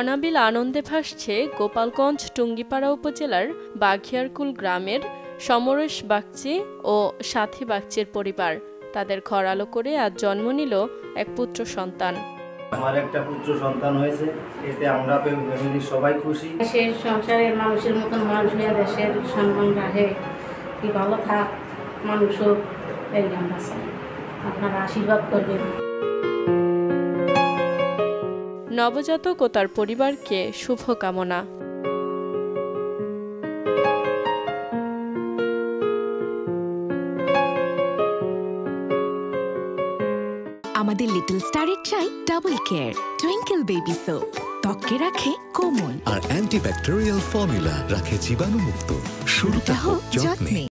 অনাবিল আনন্দে ভাসছে গোপালগঞ্জ টুঙ্গিপাড়া উপজেলার বাঘিয়ারকুল গ্রামের সমরেশ বাগচি ও সাথী বাগচির পরিবার। তাদের ঘর আলো করে আজ জন্ম নিল এক পুত্র সন্তান। আমার একটা পুত্র সন্তান হয়েছে, এতে আমরা ফ্যামিলির সবাই খুশি। দেশের সংসারের মানুষের মতন মানুষ হয়ে দেশের সম্মান রাখে, কি ভালো থাক মানুষও, এই আমরা চাই। আপনারা আশীর্বাদ করবেন। নবজাতক ও তার পরিবারকে শুভকামনা। আমাদের লিটল স্টারের চাই double care twinkle baby soap, ত্বককে রাখে কোমল আর অ্যান্টিব্যাকটেরিয়াল ফর্মুলা রাখে জীবাণুমুক্ত। শুরুটা হোক যত্নে।